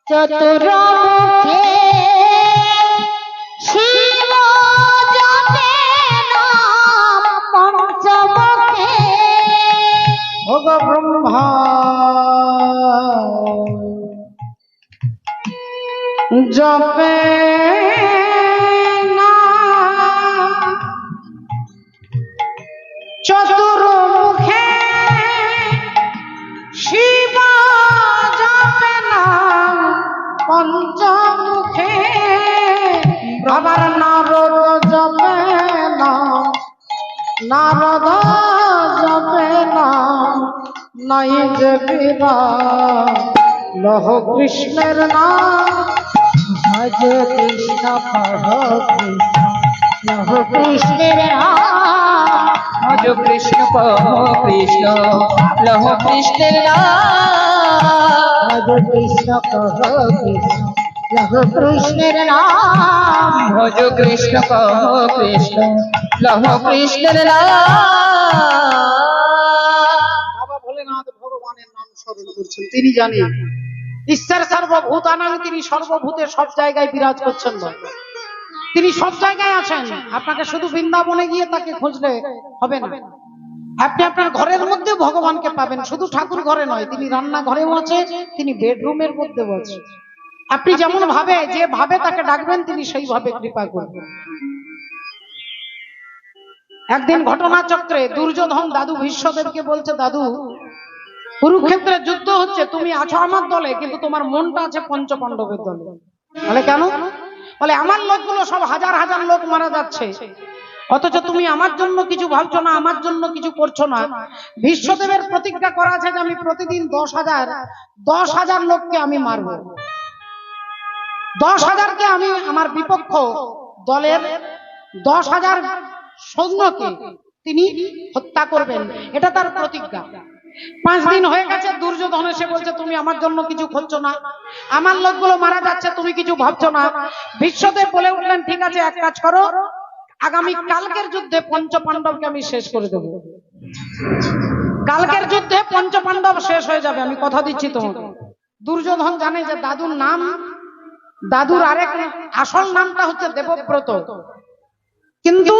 চতুর্মুখে। শিব জপে নাম পঞ্চমুখে। ভোগ ব্রহ্মা জপে নাম চতুর্মুখে। শিব জপে নাম পঞ্চমুখে। আবার নারদ জপে নাম নারদ জপে নাম নাই যে বিরাম। লহ কৃষ্ণের নাম। ভজ কৃষ্ণ কহ কৃষ্ণ লহ কৃষ্ণের নাম। ভজ কৃষ্ণ কহ কৃষ্ণ লহ কৃষ্ণের নাম। ভজ কৃষ্ণ কহ কৃষ্ণ লহ কৃষ্ণের নাম। ভজ কৃষ্ণ কহ কৃষ্ণ লহ কৃষ্ণের নাম। বাবা ভোলেনাথ ভগবানের নাম স্মরণ করছেন। তিনি জানেন ঈশ্বর সর্বভূতানাং, তিনি সর্বভূতে সব জায়গায় বিরাজ করছেন না। তিনি সব জায়গায় আছেন। আপনাকে শুধু বৃন্দাবনে গিয়ে তাকে খুঁজলে হবে না। আপনি আপনার ঘরের মধ্যে ভগবানকে পাবেন। শুধু ঠাকুর ঘরে নয়, তিনি রান্না ঘরেও আছে, তিনি বেডরুমের মধ্যেও আছে। আপনি যেমন ভাবে যে ভাবে তাকে ডাকবেন, তিনি সেইভাবে কৃপা করবেন। একদিন ঘটনাচক্রে দুর্যোধন দাদু ভীষ্মদেবকে বলছে, দাদু কুরুক্ষেত্রে যুদ্ধ হচ্ছে, তুমি আছো আমার দলে, কিন্তু তোমার মনটা আছে পঞ্চপাণ্ডবের দলে। বলে কেন? বলে আমার লোকগুলো সব হাজার হাজার লোক মারা যাচ্ছে, অথচ তুমি আমার জন্য কিছু ভাবছো না, আমার জন্য কিছু করছো না। ভীষ্মদেবের প্রতিজ্ঞা করা আছে যে আমি প্রতিদিন 10,000 লোককে আমি মারবো। 10,000কে আমি আমার বিপক্ষ দলের 10,000 সৈন্যকে তিনি হত্যা করবেন, এটা তার প্রতিজ্ঞা। 5 দিন হয়ে গেছে, দুর্যোধন এসে বলছে তুমি আমার জন্য কিছু করছো না, আমার লোকগুলো মারা যাচ্ছে, তুমি কিছু ভাবছো না। ভীষ্মদেব বলে উঠলেন, ঠিক আছে এক কাজ করো, আগামী কালকের যুদ্ধে পঞ্চপাণ্ডবকে আমি শেষ করে দেবো। কালকের যুদ্ধে পঞ্চপাণ্ডব শেষ হয়ে যাবে, আমি কথা দিচ্ছি তোমাকে। দুর্যোধন জানে যে দাদুর আরেক আসল নামটা হচ্ছে দেবব্রত, কিন্তু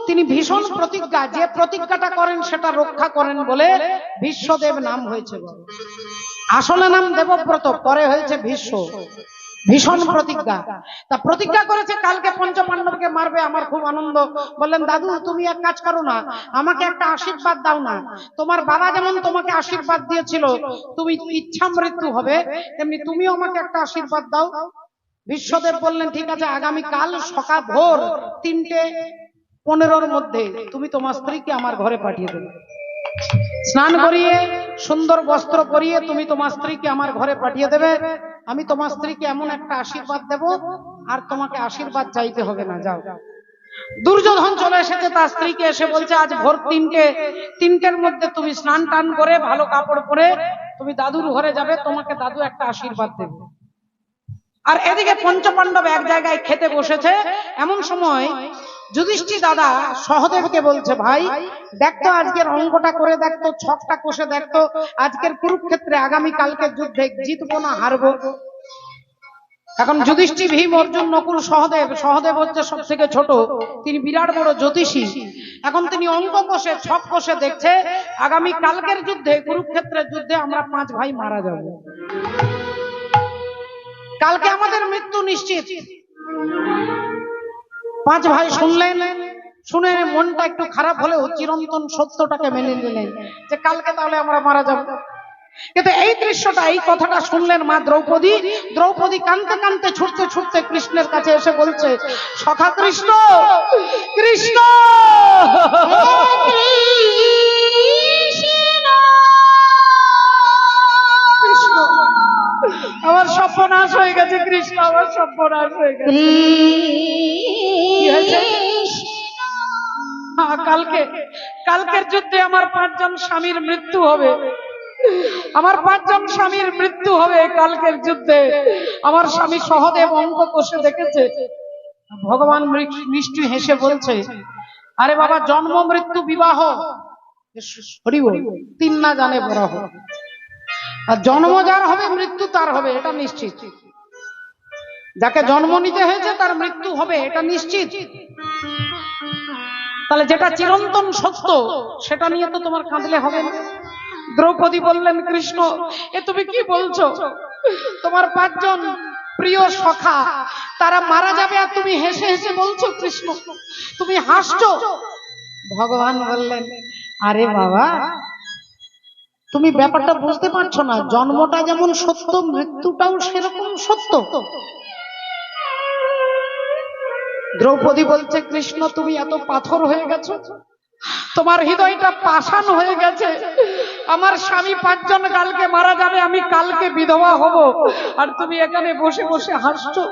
তিনি ভীষণ প্রতিজ্ঞা, যে প্রতিজ্ঞাটা করেন সেটা রক্ষা করেন বলে ভীষ্মদেব নাম হয়েছে। আসলে নাম দেবব্রত, পরে হয়েছে ভীষ্ম। ভীষণ প্রতিজ্ঞা, তা প্রতিজ্ঞা করেছে কালকে পঞ্চপাণ্ডবকে মারবে। আমার খুব আনন্দ। বললেন, দাদু তুমি এক কাজ করো না, আমাকে একটা আশীর্বাদ দাও না। তোমার বাবা যেমন তোমাকে আশীর্বাদ দিয়েছিল তুমি ইচ্ছা মৃত্যু হবে, তেমনি তুমিও আমাকে একটা আশীর্বাদ দাও। বিশ্বদেব বললেন, ঠিক আছে, আগামীকাল সকাল ভোর 3টে 15-র মধ্যে তুমি তোমার স্ত্রীকে আমার ঘরে পাঠিয়ে দেবে। স্নান করিয়ে সুন্দর বস্ত্র পরিয়ে তুমি তোমার স্ত্রীকে আমার ঘরে পাঠিয়ে দেবে। আমি তোমার স্ত্রীকে এমন একটা আশীর্বাদ দেব, আর তোমাকে আশীর্বাদ চাইতে হবে না, যাও। দুর্যোধন চলে এসেছে, তার স্ত্রীকে এসে বলছে আজ ভোর 3টের মধ্যে তুমি স্নান টান করে ভালো কাপড় পরে তুমি দাদুর ঘরে যাবে, তোমাকে দাদু একটা আশীর্বাদ দেবে। আর এদিকে পঞ্চপাণ্ডব এক জায়গায় খেতে বসেছে। এমন সময় যুধিষ্ঠির দাদা সহদেবকে বলছে, ভাই দেখতো আজকের অঙ্কটা করে দেখতো, ছকটা কষে দেখতো, আজকের কুরুক্ষেত্রে আগামী কালকের যুদ্ধে জিতবো না হারবো। এখন যুধিষ্ঠির, ভীম, অর্জুন, নকুল, সহদেব হচ্ছে সব থেকে ছোট, তিনি বিরাট বড় জ্যোতিষী। এখন তিনি অঙ্ক কষে ছক কষে দেখছে আগামী কালকের যুদ্ধে, কুরুক্ষেত্রের যুদ্ধে আমরা 5 ভাই মারা যাব, কালকে আমাদের মৃত্যু নিশ্চিত। 5 ভাই শুনলেন, শুনে মনটা একটু খারাপ হলেও চিরন্তন সত্যটাকে মেনে নিলেন যে কালকে তাহলে আমরা মারা যাব। কিন্তু এই দৃশ্যটা, এই কথাটা শুনলেন মা দ্রৌপদী। দ্রৌপদী কাঁদতে কাঁদতে ছুটতে ছুটতে কৃষ্ণের কাছে এসে বলছে, সখা কৃষ্ণ, কৃষ্ণ কৃষ্ণ, আমার সর্বনাশ হয়ে গেছে, কৃষ্ণ আমার সর্বনাশ হয়ে গেছে। কালকের যুদ্ধে আমার 5 জন স্বামীর মৃত্যু হবে, আমার 5 জন স্বামীর মৃত্যু হবে কালকের যুদ্ধে। আমার স্বামী সহদেব অঙ্ক কষে দেখেছে। ভগবান নিশ্চয় হেসে বলছে, আরে বাবা, জন্ম মৃত্যু বিবাহ 3 না জানে বড় হবে, আর জন্ম যার হবে মৃত্যু তার হবে, এটা নিশ্চিত। যাকে জন্ম নিতে হয়েছে তার মৃত্যু হবে, এটা নিশ্চিত। তাহলে যেটা চিরন্তন সত্য সেটা নিয়ে তো তোমার কাঁদলে হবে না। দ্রৌপদী বললেন, কৃষ্ণ এ তুমি কি বলছো? তোমার 5 জন প্রিয় সখা তারা মারা যাবে, আর তুমি হেসে হেসে বলছো কৃষ্ণ, তুমি হাসছো। ভগবান বললেন, আরে বাবা, তুমি ব্যাপারটা বুঝতে পারছো না, জন্মটা যেমন সত্য মৃত্যুটাও সেরকম সত্য। দ্রৌপদী বলছে, কৃষ্ণ তুমি এত পাথর হয়ে গেছো, তোমার হৃদয়টা পাষাণ হয়ে গেছে। আমার স্বামী 5 জন কালকে মারা যাবে, আমি কালকে বিধবা হব, আর তুমি এখানে বসে বসে হাসছো।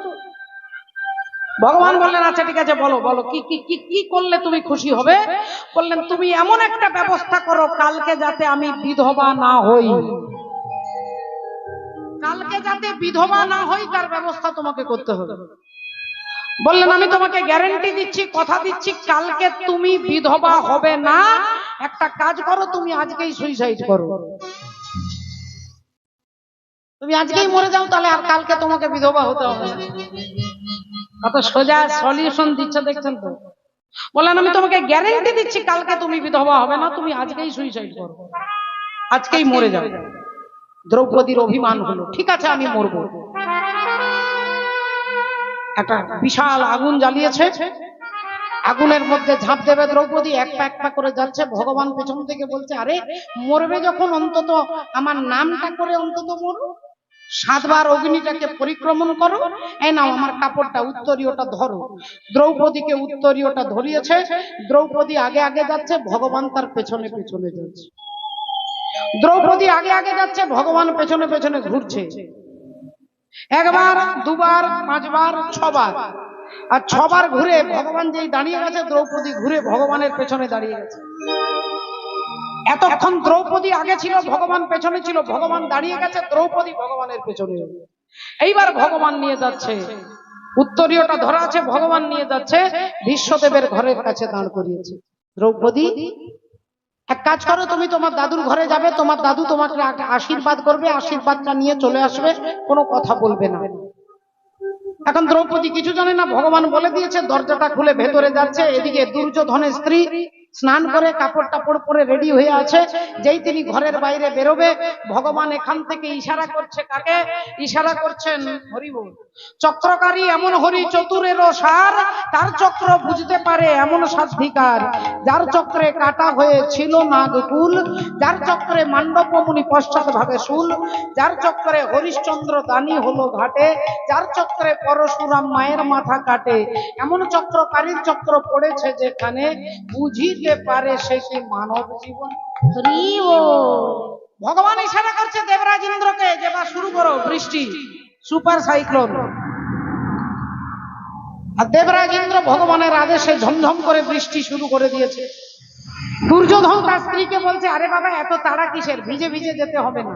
ভগবান বললেন, আচ্ছা ঠিক আছে, বলো বলো কি কি কি কি করলে তুমি খুশি হবে? বললেন, তুমি এমন একটা ব্যবস্থা করো কালকে যাতে আমি বিধবা না হই, কালকে যাতে বিধবা না হই তার ব্যবস্থা তোমাকে করতে হবে। বললেন, আমি তোমাকে গ্যারান্টি দিচ্ছি, কথা দিচ্ছি, কালকে তুমি বিধবা হবে না। একটা কাজ করো, তুমি আজকেই সুইসাইড করো, তুমি আজকেই মরে যাও, তাহলে আর কালকে তোমাকে বিধবা হতে হবে না। কত সোজা সলিউশন দিচ্ছে, দেখছেন তো? বললেন, আমি তোমাকে গ্যারান্টি দিচ্ছি কালকে তুমি বিধবা হবে না, তুমি আজকেই সুইসাইড করো, আজকেই মরে যাও। দ্রৌপদীর অভিমান হলো, ঠিক আছে আমি মরবো। একটা বিশাল আগুন জ্বালিয়েছে, আগুনের মধ্যে ঝাঁপ দেবে দ্রৌপদী, এক পা করে যাচ্ছে। ভগবান পেছন থেকে বলছে, আরে মরবে যখন অন্তত আমার নামটা করে অন্তত মরো, 7 বার অগ্নিটাকে পরিক্রমণ করো, এই নাও আমার কাপড়টা, উত্তরীয়টা ধরো। দ্রৌপদীকে উত্তরীয়টা ধরিয়েছে, দ্রৌপদী আগে আগে যাচ্ছে, ভগবান তার পেছনে পেছনে যাচ্ছে। দ্রৌপদী আগে আগে যাচ্ছে, ভগবান পেছনে পেছনে ঘুরছে। 1 বার 2 বার 5 বার 6 বার, আর 6 বার ঘুরে ভগবান যেই দাঁড়িয়ে গেছে, দ্রৌপদী ঘুরে ভগবানের পেছনে দাঁড়িয়ে গেছে। এতক্ষণ দ্রৌপদী আগে ছিল, ভগবান পেছনে ছিল, ভগবান দাঁড়িয়ে গেছে, দ্রৌপদী ভগবানের পেছনে। এইবার ভগবান নিয়ে যাচ্ছে, উত্তরীয়টা ধরা আছে, ভগবান নিয়ে যাচ্ছে বিশ্বদেবের ঘরের কাছে দাঁড় করিয়েছে। দ্রৌপদী, এক কাজ করো, তুমি তোমার দাদুর ঘরে যাবে, তোমার দাদু তোমাকে আশীর্বাদ করবে, আশীর্বাদটা নিয়ে চলে আসবে, কোনো কথা বলবে না। এখন দ্রৌপদী কিছু জানে না, ভগবান বলে দিয়েছে, দরজাটা খুলে ভেতরে যাচ্ছে। এদিকে দুর্যোধনের স্ত্রী স্নান করে কাপড় টাপড় পরে রেডি হয়ে আছে। যেই তিনি ঘরের বাইরে বেরোবে, ভগবান এখান থেকে ইশারা করছে, কাকে ইশারা করছেন? হরি বল। চক্রকারী এমন হরি চতুরেরও সার, তার চক্র বুঝতে পারে এমন সাধিকার। যার চক্রে কাটা হয়েছিল নাগকুল, যার চক্রে মান্ডব মুনি পশ্চাৎ ভাগে শুল, যার চক্রে হরিশ্চন্দ্র দানি হলো ঘাটে, যার চক্রে পরশুরাম মায়ের মাথা কাটে। এমন চক্রকারীর চক্র পড়েছে যেখানে, বুঝিতে পারে সে কি মানব জীবন। হরি বল। ভগবান ইশারা করছে দেবরাজ ইন্দ্রকে যে বা শুরু করো বৃষ্টি, সুপার সাইক্লোন। আর দেবরাজ ইন্দ্র ভগবানের আদেশে ঝমঝম করে বৃষ্টি শুরু করে দিয়েছে। দুর্যোধন তার স্ত্রীকে বলছে, আরে বাবা এত তাড়া কিসের, ভিজে ভিজে যেতে হবে না,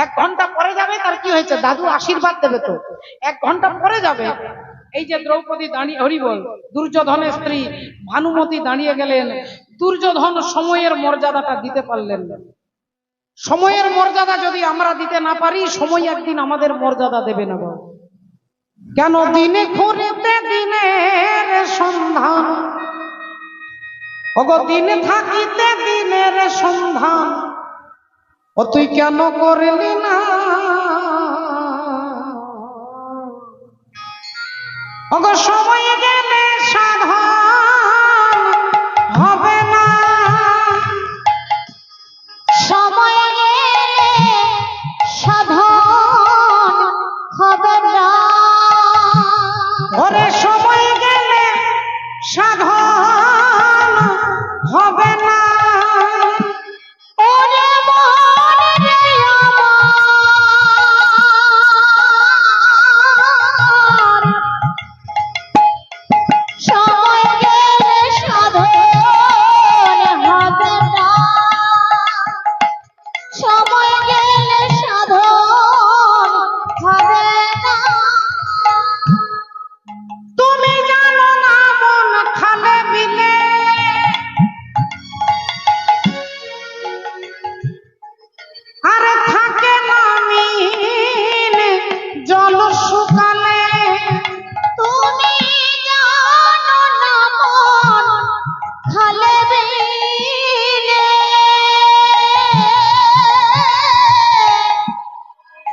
1 ঘন্টা পরে যাবে। তার কি হয়েছে, দাদু আশীর্বাদ দেবে তো, 1 ঘন্টা পরে যাবে। এই যে দ্রৌপদী দাঁড়িয়ে, হরি বল, দুর্যোধনের স্ত্রী ভানুমতি দাঁড়িয়ে গেলেন। দুর্যোধন সময়ের মর্যাদাটা দিতে পারলেন না। সময়ের মর্যাদা যদি আমরা দিতে না পারি, সময় একদিন আমাদের মর্যাদা দেবে না। বাবা কেন দিনে ঘুরিতে দিনের সন্ধান, ওগো দিনে থাকিতে দিনের সন্ধান, ও তুই কেন করলি না? ওগো সময় গেলে সাধন হবে না, সময় গেলে সাধন হবে না। ওরে সময় গেলে সাধন হবে না। ওরে মন রে আমার, সময় গেলে সাধন হবে না, সময় গেলে সাধন হবে না। তুমি জানো না মন খালে বিলে, আরে থাকে না মিন জল শুকালে। তুমি জানো না মন খালে বিলে,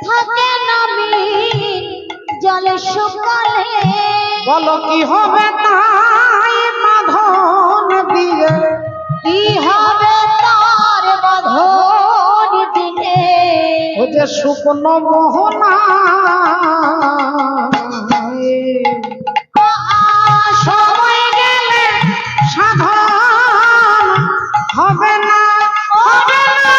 থাকে না মিন জলে শুকালে। বলো কি হবে তাই বাঁধন দিয়ে, কি হবে তার বাঁধন দিয়ে? ও যে শুকনো মোহনা। সময় গেলে সাধন হবে না, হবে না।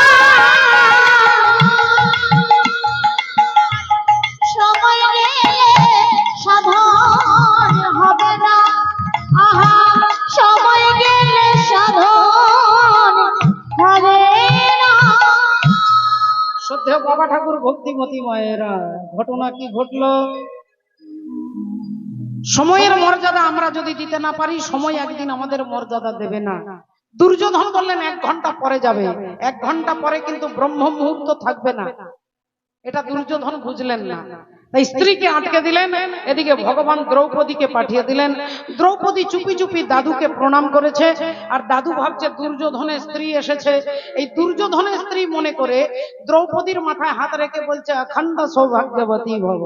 সময় গেলে সাধন হবে না, আহা সময় গেলে সাধন হবে না। শ্রদ্ধেয় বাবা ঠাকুর, ভক্তিমতী মায়েরা, ঘটনা কি ঘটলো? সময়ের মর্যাদা আমরা যদি দিতে না পারি, সময় একদিন আমাদের মর্যাদা দেবে না। দুর্যোধন বললেন 1 ঘন্টা পরে যাবে, 1 ঘন্টা পরে কিন্তু ব্রহ্ম মুহূর্ত থাকবে না। এটা দুর্যোধন বুঝলেন না, তাই স্ত্রীকে আটকে দিলেন। এদিকে ভগবান দ্রৌপদীকে পাঠিয়ে দিলেন। দ্রৌপদী চুপি চুপি দাদুকে প্রণাম করেছে, আর দাদু ভাবছে দুর্যোধনের স্ত্রী এসেছে। এই দুর্যোধনের স্ত্রী মনে করে দ্রৌপদীর মাথায় হাত রেখে বলছে, অখণ্ড সৌভাগ্যবতী ভব।